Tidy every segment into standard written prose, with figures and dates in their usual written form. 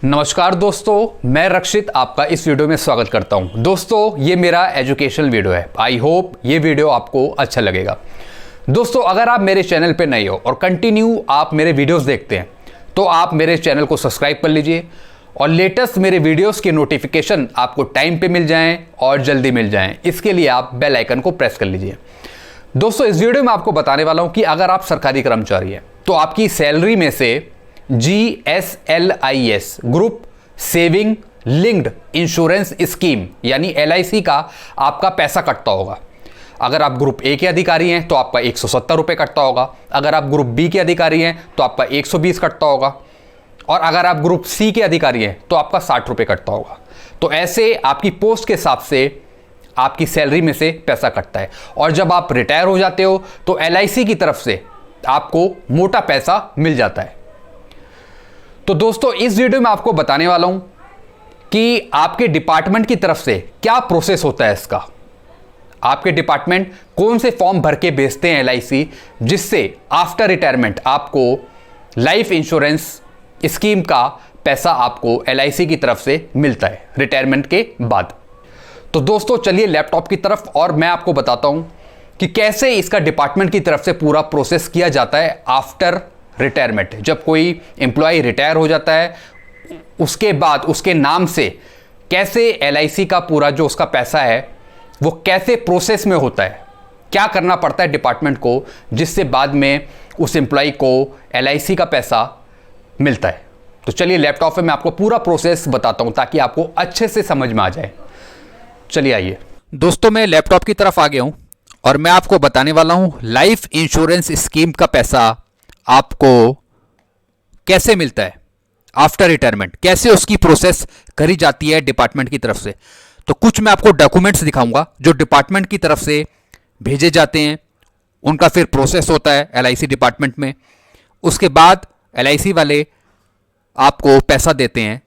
नमस्कार दोस्तों, मैं रक्षित आपका इस वीडियो में स्वागत करता हूं। दोस्तों, ये मेरा एजुकेशनल वीडियो है। आई होप ये वीडियो आपको अच्छा लगेगा। दोस्तों, अगर आप मेरे चैनल पे नए हो और कंटिन्यू आप मेरे वीडियोस देखते हैं तो आप मेरे चैनल को सब्सक्राइब कर लीजिए और लेटेस्ट मेरे वीडियोस के नोटिफिकेशन आपको टाइम पे मिल जाएं और जल्दी मिल जाएं। इसके लिए आप बेल आइकन को प्रेस कर लीजिए। दोस्तों, इस वीडियो में आपको बताने वाला हूं कि अगर आप सरकारी कर्मचारी हैं तो आपकी सैलरी में से GSLIS group saving linked insurance scheme यानी LIC का आपका पैसा कटता होगा। अगर आप ग्रुप ए के अधिकारी हैं तो आपका 170 रुपये कटता होगा। अगर आप ग्रुप बी के अधिकारी हैं तो आपका 120 कटता होगा। और अगर आप ग्रुप सी के अधिकारी हैं तो आपका 60 रुपये कटता होगा। तो ऐसे आपकी पोस्ट के हिसाब से आपकी सैलरी में से पैसा कटता है। और जब आप रिटायर हो जाते हो तो LIC की तरफ से आपको मोटा पैसा मिल जाता है। तो दोस्तों, इस वीडियो में आपको बताने वाला हूं कि आपके डिपार्टमेंट की तरफ से क्या प्रोसेस होता है इसका। आपके डिपार्टमेंट कौन से फॉर्म भर के भेजते हैं LIC, जिससे आफ्टर रिटायरमेंट आपको लाइफ इंश्योरेंस स्कीम का पैसा आपको LIC की तरफ से मिलता है रिटायरमेंट के बाद। तो दोस्तों, चलिए लैपटॉप की तरफ और मैं आपको बताता हूं कि कैसे इसका डिपार्टमेंट की तरफ से पूरा प्रोसेस किया जाता है आफ्टर रिटायरमेंट। जब कोई एम्प्लॉय रिटायर हो जाता है उसके बाद उसके नाम से कैसे LIC का पूरा जो उसका पैसा है वो कैसे प्रोसेस में होता है, क्या करना पड़ता है डिपार्टमेंट को, जिससे बाद में उस एम्प्लॉय को LIC का पैसा मिलता है। तो चलिए लैपटॉप में मैं आपको पूरा प्रोसेस बताता हूं ताकि आपको अच्छे से समझ में आ जाए। चलिए आइए दोस्तों, मैं लैपटॉप की तरफ आ गया हूं और मैं आपको बताने वाला हूं लाइफ इंश्योरेंस स्कीम का पैसा आपको कैसे मिलता है आफ्टर रिटायरमेंट, कैसे उसकी प्रोसेस करी जाती है डिपार्टमेंट की तरफ से। तो कुछ मैं आपको डॉक्यूमेंट्स दिखाऊंगा जो डिपार्टमेंट की तरफ से भेजे जाते हैं, उनका फिर प्रोसेस होता है LIC डिपार्टमेंट में। उसके बाद LIC वाले आपको पैसा देते हैं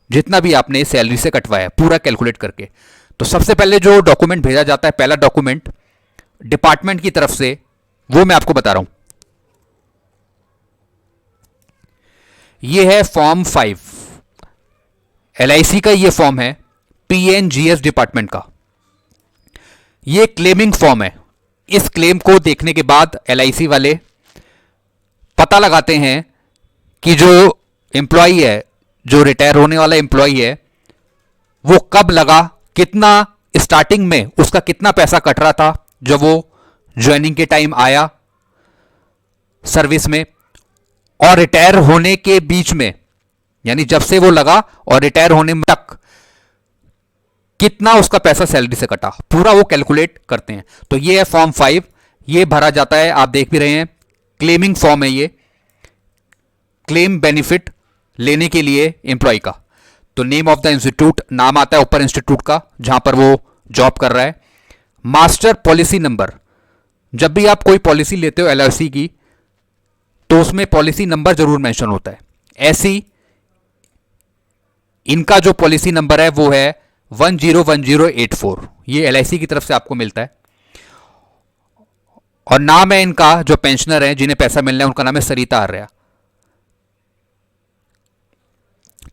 जितना भी आपने सैलरी से कटवाया पूरा कैलकुलेट करके। तो सबसे पहले जो डॉक्यूमेंट भेजा जाता है, पहला डॉक्यूमेंट डिपार्टमेंट की तरफ से, वो मैं आपको बता रहा हूं। ये है फॉर्म 5, LIC का ये फॉर्म है PNGS डिपार्टमेंट का। ये क्लेमिंग फॉर्म है। इस क्लेम को देखने के बाद LIC वाले पता लगाते हैं कि जो एम्प्लॉई है, जो रिटायर होने वाला एम्प्लॉई है, वो कब लगा, कितना स्टार्टिंग में उसका कितना पैसा कट रहा था जब वो ज्वाइनिंग के टाइम आया सर्विस में, और रिटायर होने के बीच में यानी जब से वो लगा और रिटायर होने तक कितना उसका पैसा सैलरी से कटा, पूरा वो कैलकुलेट करते हैं। तो ये है फॉर्म 5, ये भरा जाता है, आप देख भी रहे हैं क्लेमिंग फॉर्म है ये, क्लेम बेनिफिट लेने के लिए एम्प्लॉय का। तो नेम ऑफ द इंस्टीट्यूट, नाम आता है ऊपर इंस्टीट्यूट का जहां पर वो जॉब कर रहा है। मास्टर पॉलिसी नंबर, जब भी आप कोई पॉलिसी लेते हो LIC की तो उसमें पॉलिसी नंबर जरूर मेंशन होता है। ऐसी इनका जो पॉलिसी नंबर है वो है 101084, ये LIC की तरफ से आपको मिलता है। और नाम है इनका, जो पेंशनर है जिन्हें पैसा मिलना है, उनका नाम है सरिता आर्या।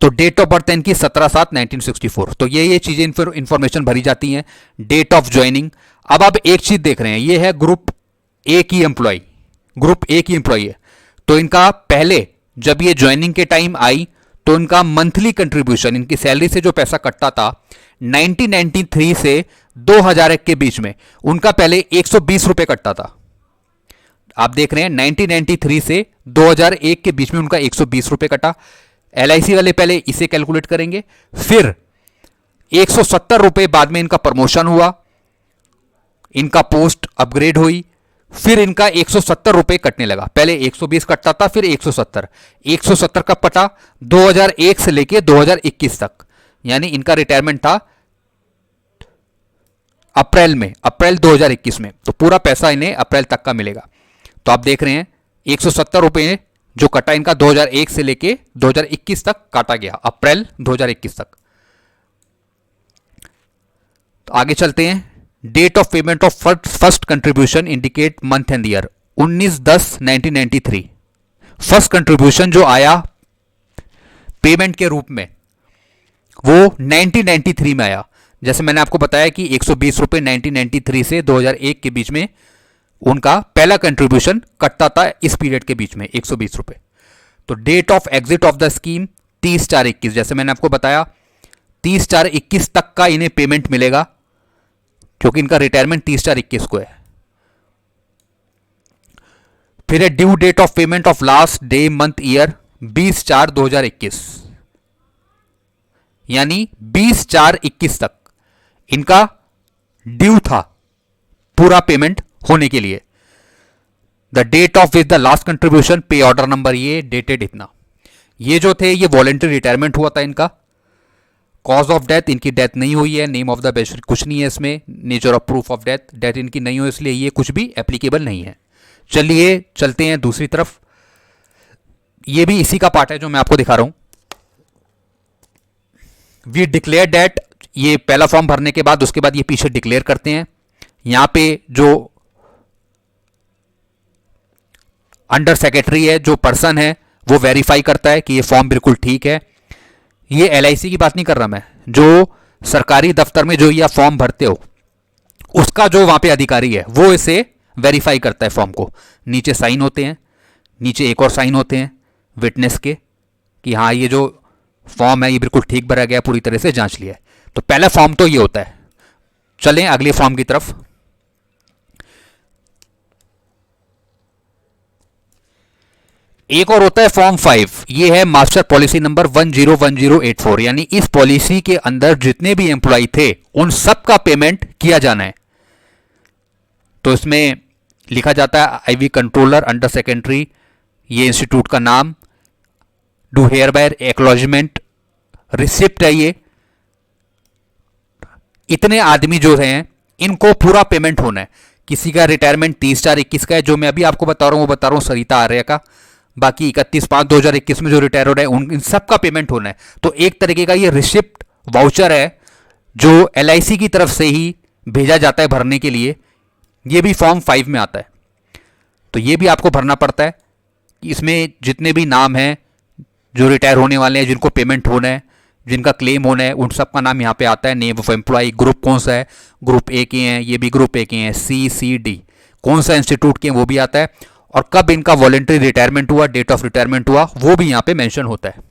तो डेट ऑफ बर्थ है इनकी 17/7/1964। तो ये चीजें इंफॉर्मेशन भरी जाती हैं। Date of joining. अब आप एक चीज देख रहे हैं, ये है ग्रुप ए की एम्प्लॉय, ग्रुप ए की एम्प्लॉय है। तो इनका पहले जब ये ज्वाइनिंग के टाइम आई तो इनका मंथली कंट्रीब्यूशन, इनकी सैलरी से जो पैसा कटता था 1993 से 2001 के बीच में, उनका पहले 120 रुपए कटता था। आप देख रहे हैं 1993 से 2001 के बीच में उनका 120 रुपए कटा। LIC वाले पहले इसे कैलकुलेट करेंगे, फिर 170 रुपए बाद में इनका प्रमोशन हुआ, इनका पोस्ट अपग्रेड हुई, फिर इनका 170 रुपए कटने लगा। पहले 120 कटता था, फिर 170। 170 कब कटा? 2001 से लेके 2021 तक, यानी इनका रिटायरमेंट था अप्रैल में, अप्रैल 2021 में। तो पूरा पैसा इन्हें अप्रैल तक का मिलेगा। तो आप देख रहे हैं 170 रुपए जो कटा इनका 2001 से लेके 2021 तक काटा गया, अप्रैल 2021 तक। तो आगे चलते हैं। Date of payment of first contribution indicate month and year 19/10/1993। First contribution जो आया पेमेंट के रूप में वो 1993 में आया। जैसे मैंने आपको बताया कि 120 रुपये 1993 से 2001 के बीच में उनका पहला कंट्रीब्यूशन कटता था, इस पीरियड के बीच में 120 रुपये। तो date of exit of the scheme 30/4/21, जैसे मैंने आपको बताया 30/4/21 तक का इन्हें पेमेंट मिलेगा, क्योंकि इनका रिटायरमेंट 30/4/21 को है। फिर है due date of payment of last day month year 20/4/2021, यानी 20/4/21 तक इनका ड्यू था पूरा पेमेंट होने के लिए। The date of with the last contribution pay order number ये डेटेड इतना। ये जो थे ये वॉलेंटरी रिटायरमेंट हुआ था इनका। कॉज ऑफ डेथ, इनकी डेथ नहीं हुई है। नेम ऑफ द बेनिफिशियरी कुछ नहीं है इसमें। Nature of proof of death, death इनकी नहीं हुई इसलिए ये कुछ भी एप्लीकेबल नहीं है। चलिए चलते हैं दूसरी तरफ। ये भी इसी का पार्ट है जो मैं आपको दिखा रहा हूं। वी डिक्लेयर डेट, ये पहला फॉर्म भरने के बाद उसके बाद ये पीछे डिक्लेयर करते हैं। यहां पे जो अंडर सेक्रेटरी है, जो पर्सन है, वो वेरीफाई करता है कि ये फॉर्म बिल्कुल ठीक है। ये एलआईसी की बात नहीं कर रहा मैं, जो सरकारी दफ्तर में जो ये फॉर्म भरते हो उसका जो वहां पे अधिकारी है वो इसे वेरीफाई करता है फॉर्म को। नीचे साइन होते हैं, नीचे एक और साइन होते हैं विटनेस के कि हाँ ये जो फॉर्म है ये बिल्कुल ठीक भरा गया, पूरी तरह से जांच लिया है। तो पहला फॉर्म तो ये होता है। चलें अगले फॉर्म की तरफ। एक और होता है फॉर्म 5। ये है मास्टर पॉलिसी नंबर 101084, यानी इस पॉलिसी के अंदर जितने भी एम्प्लॉय थे उन सब का पेमेंट किया जाना है। तो इसमें लिखा जाता है आईवी कंट्रोलर अंडर सेकेंडरी, ये इंस्टीट्यूट का नाम, do hereby acknowledgement, receipt है ये। इतने आदमी जो हैं इनको पूरा पेमेंट होना है। किसी का रिटायरमेंट 30/4/21 का है, जो मैं अभी आपको बता रहा हूं वो बता रहा हूं सरिता आर्या का। बाकी 31/5/2021 में जो रिटायर हो रहे हैं उन इन सब का पेमेंट होना है। तो एक तरीके का ये रिसिप्ट वाउचर है जो एलआईसी की तरफ से ही भेजा जाता है भरने के लिए। ये भी फॉर्म 5 में आता है। तो ये भी आपको भरना पड़ता है। इसमें जितने भी नाम हैं जो रिटायर होने वाले हैं, जिनको पेमेंट होना है, जिनका क्लेम होना है, उन सब का नाम यहाँ पे आता है। नेम ऑफ एम्प्लॉय, ग्रुप कौन सा है, ग्रुप ए के हैं, ये भी ग्रुप ए के हैं, CCD, कौन सा इंस्टीट्यूट के हैं वो भी आता है, और कब इनका वॉलेंटरी रिटायरमेंट हुआ, डेट ऑफ रिटायरमेंट हुआ, वो भी यहाँ पे मेंशन होता है।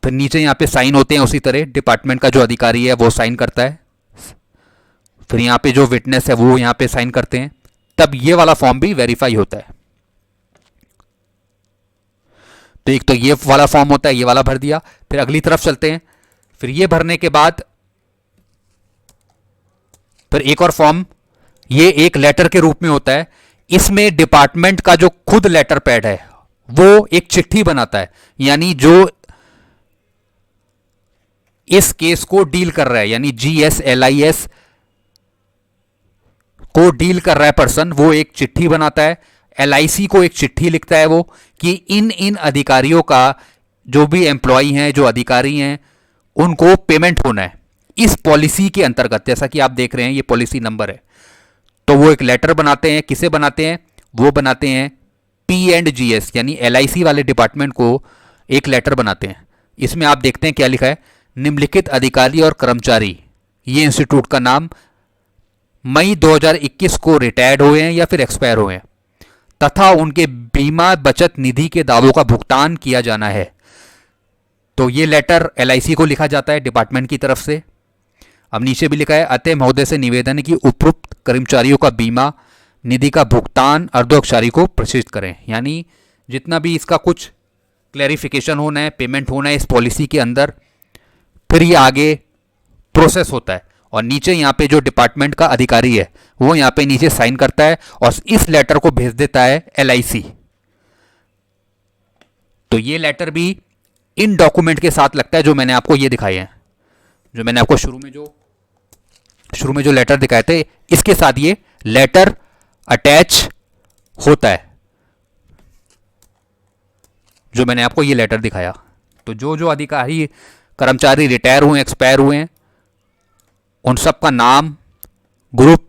फिर नीचे यहाँ पे साइन होते हैं, उसी तरह डिपार्टमेंट का जो अधिकारी है वो साइन करता है। फिर यहाँ पे जो विटनेस है वो यहाँ पे साइन करते हैं, तब ये वाला फॉर्म भी वेरीफाई होता है। तो एक तो ये वाला फॉर्म होता है, ये वाला भर दिया। फिर अगली तरफ चलते हैं। फिर ये भरने के बाद फिर एक और फॉर्म, ये एक लेटर के रूप में होता है। इसमें डिपार्टमेंट का जो खुद लेटर पैड है वो एक चिट्ठी बनाता है, यानी जो इस केस को डील कर रहा है, यानी GSLIS को डील कर रहा है पर्सन, वो एक चिट्ठी बनाता है। LIC को एक चिट्ठी लिखता है वो कि इन अधिकारियों का, जो भी एम्प्लॉई हैं, जो अधिकारी हैं, उनको पेमेंट होना है इस पॉलिसी के अंतर्गत। जैसा कि आप देख रहे हैं ये पॉलिसी नंबर है। तो वो एक लेटर बनाते हैं। किसे बनाते हैं? वो बनाते हैं P&GS, यानी LIC वाले डिपार्टमेंट को एक लेटर बनाते हैं। इसमें आप देखते हैं क्या लिखा है, निम्नलिखित अधिकारी और कर्मचारी, ये इंस्टीट्यूट का नाम, मई 2021 को रिटायर्ड हुए हैं या फिर एक्सपायर हुए हैं, तथा उनके बीमा बचत निधि के दावों का भुगतान किया जाना है। तो ये लेटर LIC को लिखा जाता है डिपार्टमेंट की तरफ से। अब नीचे भी लिखा है, अतः महोदय से निवेदन है कि उपरोक्त कर्मचारियों का बीमा निधि का भुगतान अर्धोक्षारी को प्रेषित करें। यानी जितना भी इसका कुछ क्लैरिफिकेशन होना है, पेमेंट होना है इस पॉलिसी के अंदर, फिर ये आगे प्रोसेस होता है। और नीचे यहाँ पे जो डिपार्टमेंट का अधिकारी है वो यहाँ पे नीचे साइन करता है और इस लेटर को भेज देता है LIC। तो ये लेटर भी इन डॉक्यूमेंट के साथ लगता है जो मैंने आपको ये दिखाए हैं, जो मैंने आपको शुरू में जो लेटर दिखाए थे, इसके साथ ये लेटर अटैच होता है, जो मैंने आपको ये लेटर दिखाया। तो जो जो अधिकारी कर्मचारी रिटायर हुए, एक्सपायर हुए हैं, उन सब का नाम, group,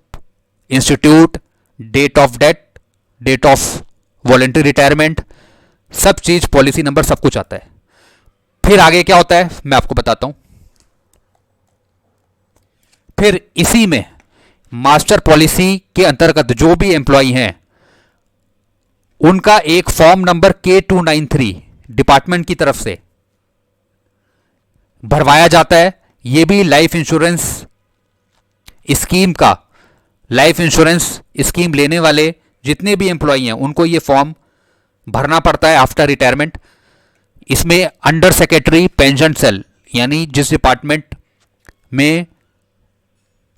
institute, date of death, date of voluntary retirement, सब चीज, पॉलिसी नंबर, सब कुछ आता है। फिर आगे क्या होता है मैं आपको बताता हूं। फिर इसी में मास्टर पॉलिसी के अंतर्गत जो भी एम्प्लॉई हैं उनका एक फॉर्म नंबर K293 डिपार्टमेंट की तरफ से भरवाया जाता है। यह भी लाइफ इंश्योरेंस स्कीम का, लाइफ इंश्योरेंस स्कीम लेने वाले जितने भी एम्प्लॉई हैं उनको यह फॉर्म भरना पड़ता है आफ्टर रिटायरमेंट। इसमें अंडर सेक्रेटरी पेंशन सेल, यानी जिस डिपार्टमेंट में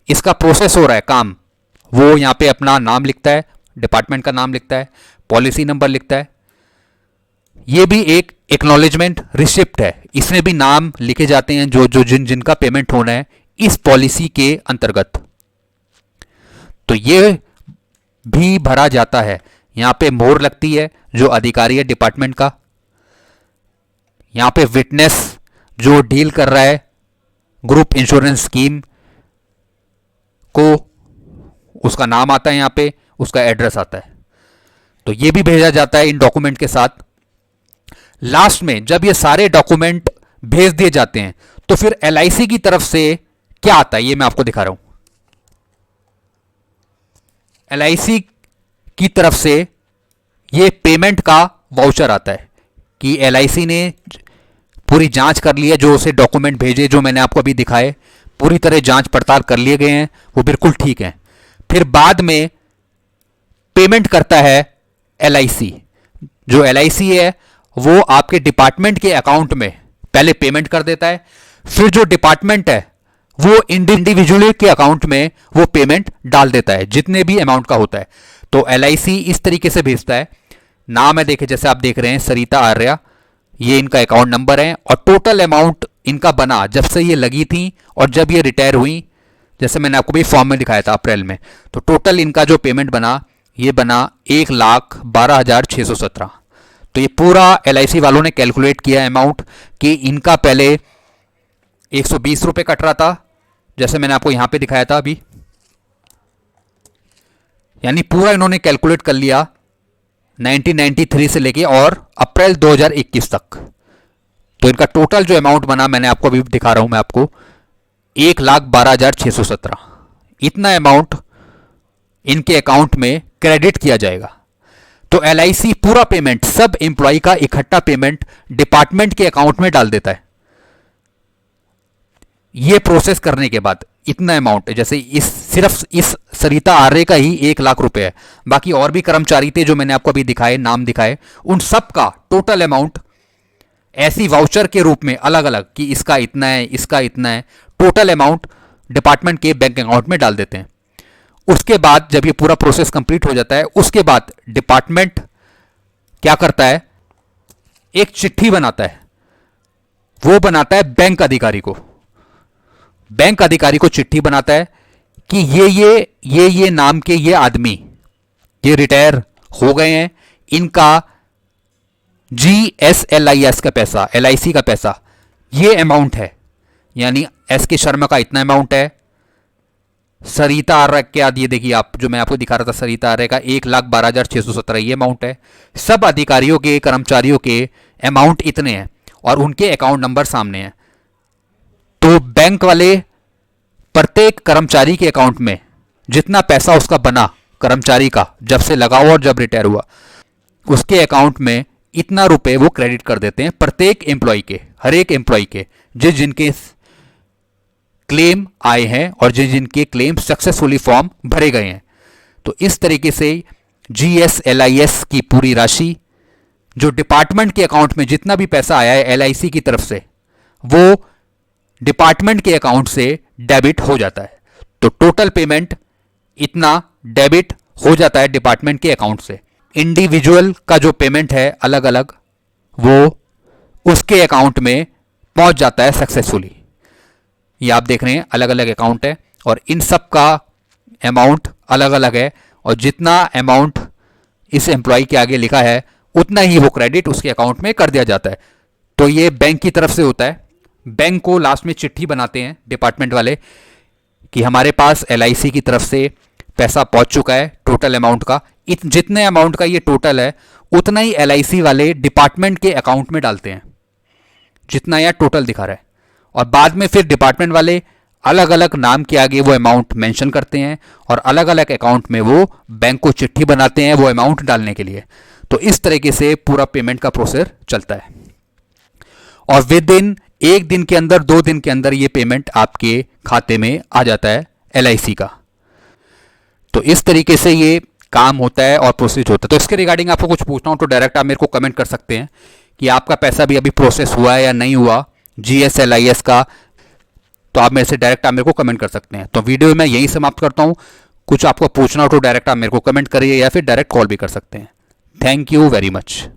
इसका प्रोसेस हो रहा है काम, वो यहां पे अपना नाम लिखता है, डिपार्टमेंट का नाम लिखता है, पॉलिसी नंबर लिखता है। ये भी एक एक्नॉलेजमेंट रिसिप्ट है, इसमें भी नाम लिखे जाते हैं जो जो जिनका पेमेंट होना है इस पॉलिसी के अंतर्गत। तो ये भी भरा जाता है। यहां पे मोहर लगती है जो अधिकारी है डिपार्टमेंट का। यहां पे विटनेस जो डील कर रहा है ग्रुप इंश्योरेंस स्कीम को, उसका नाम आता है, यहां पे उसका एड्रेस आता है। तो ये भी भेजा जाता है इन डॉक्यूमेंट के साथ। लास्ट में जब ये सारे डॉक्यूमेंट भेज दिए जाते हैं तो फिर LIC की तरफ से क्या आता है ये मैं आपको दिखा रहा हूं। LIC की तरफ से ये पेमेंट का वाउचर आता है कि LIC ने पूरी जांच कर ली है, जो उसे डॉक्यूमेंट भेजे जो मैंने आपको अभी दिखाए पूरी तरह जांच पड़ताल कर लिए गए हैं, वो बिल्कुल ठीक है। फिर बाद में पेमेंट करता है LIC। जो LIC है वो आपके डिपार्टमेंट के अकाउंट में पहले पेमेंट कर देता है, फिर जो डिपार्टमेंट है वो इंडिविजुअली के अकाउंट में वो पेमेंट डाल देता है जितने भी अमाउंट का होता है। तो LIC इस तरीके से भेजता है। नाम है, देखे जैसे आप देख रहे हैं सरिता आर्या, ये इनका अकाउंट नंबर है, और टोटल अमाउंट इनका बना जब से ये लगी थी और जब ये रिटायर हुई, जैसे मैंने आपको भी फॉर्म में दिखाया था अप्रैल में, तो टोटल इनका जो पेमेंट बना ये बना 1,12,617। तो ये पूरा LIC वालों ने कैलकुलेट किया अमाउंट कि इनका पहले 120 रुपये कट रहा था, जैसे मैंने आपको यहां पे दिखाया था अभी, यानी पूरा इन्होंने कैलकुलेट कर लिया 1993 से लेके और अप्रैल 2021 तक। तो इनका टोटल जो अमाउंट बना मैंने आपको अभी दिखा रहा हूं मैं आपको 1,12,617। इतना अमाउंट इनके अकाउंट में क्रेडिट किया जाएगा। तो LIC पूरा पेमेंट, सब एम्प्लॉय का इकट्ठा पेमेंट डिपार्टमेंट के अकाउंट में डाल देता है। यह प्रोसेस करने के बाद इतना अमाउंट, जैसे सिर्फ इस सरिता आर्य का ही 1,00,000 रुपए है, बाकी और भी कर्मचारी थे जो मैंने आपको अभी दिखाए, नाम दिखाए, उन सब का टोटल अमाउंट ऐसी वाउचर के रूप में अलग अलग कि इसका इतना है, इसका इतना है, टोटल अमाउंट डिपार्टमेंट के बैंक अकाउंट में डाल देते हैं। उसके बाद जब ये पूरा प्रोसेस कंप्लीट हो जाता है, उसके बाद डिपार्टमेंट क्या करता है, एक चिट्ठी बनाता है। वो बनाता है बैंक अधिकारी को, बैंक अधिकारी को चिट्ठी बनाता है कि ये नाम के ये आदमी ये रिटायर हो गए हैं, इनका GSLIS का पैसा, LIC का पैसा ये अमाउंट है, यानी SK शर्मा का इतना अमाउंट है, सरिता आर्य क्या, ये देखिए आप जो मैं आपको दिखा रहा था सरिता आर्य का 1,12,617 ये अमाउंट है। सब अधिकारियों के, कर्मचारियों के अमाउंट इतने हैं और उनके अकाउंट नंबर सामने हैं। तो बैंक वाले प्रत्येक कर्मचारी के अकाउंट में जितना पैसा उसका बना कर्मचारी का, जब से लगा हुआ और जब रिटायर हुआ, उसके अकाउंट में इतना रुपए वो क्रेडिट कर देते हैं प्रत्येक एम्प्लॉय के, हर एक एम्प्लॉय के, जिनके क्लेम आए हैं और जिनके क्लेम सक्सेसफुली फॉर्म भरे गए हैं। तो इस तरीके से GSLIS की पूरी राशि जो डिपार्टमेंट के अकाउंट में जितना भी पैसा आया है LIC की तरफ से, वो डिपार्टमेंट के अकाउंट से डेबिट हो जाता है। तो टोटल पेमेंट इतना डेबिट हो जाता है डिपार्टमेंट के अकाउंट से। इंडिविजुअल का जो पेमेंट है अलग अलग, वो उसके अकाउंट में पहुंच जाता है सक्सेसफुली। ये आप देख रहे हैं अलग अलग अकाउंट है और इन सब का अमाउंट अलग अलग है, और जितना अमाउंट इस एम्प्लॉय के आगे लिखा है उतना ही वो क्रेडिट उसके अकाउंट में कर दिया जाता है। तो ये बैंक की तरफ से होता है। बैंक को लास्ट में चिट्ठी बनाते हैं डिपार्टमेंट वाले कि हमारे पास LIC की तरफ से पैसा पहुंच चुका है टोटल अमाउंट का, जितने अमाउंट का ये टोटल है उतना ही LIC वाले डिपार्टमेंट के अकाउंट में डालते हैं। जितना यहाँ टोटल दिखा रहा है, और बाद में फिर डिपार्टमेंट वाले अलग अलग नाम के आगे वो अमाउंट मेंशन करते हैं और अलग अलग अकाउंट में वो बैंक को चिट्ठी बनाते हैं वो अमाउंट डालने के लिए। तो इस तरीके से पूरा पेमेंट का प्रोसेस चलता है और विद इन 1 दिन के अंदर 2 दिन के अंदर ये पेमेंट आपके खाते में आ जाता है LIC का। तो इस तरीके से ये काम होता है और प्रोसेस होता है। तो इसके रिगार्डिंग आपको कुछ पूछना हो तो डायरेक्ट आप मेरे को कमेंट कर सकते हैं कि आपका पैसा भी अभी प्रोसेस हुआ है या नहीं हुआ GSLIS का, तो आप मेरे से डायरेक्ट आप मेरे को कमेंट कर सकते हैं। तो वीडियो मैं यहीं समाप्त करता हूँ। कुछ आपको पूछना हो तो डायरेक्ट आप मेरे को कमेंट करिए या फिर डायरेक्ट कॉल भी कर सकते हैं। Thank you very much.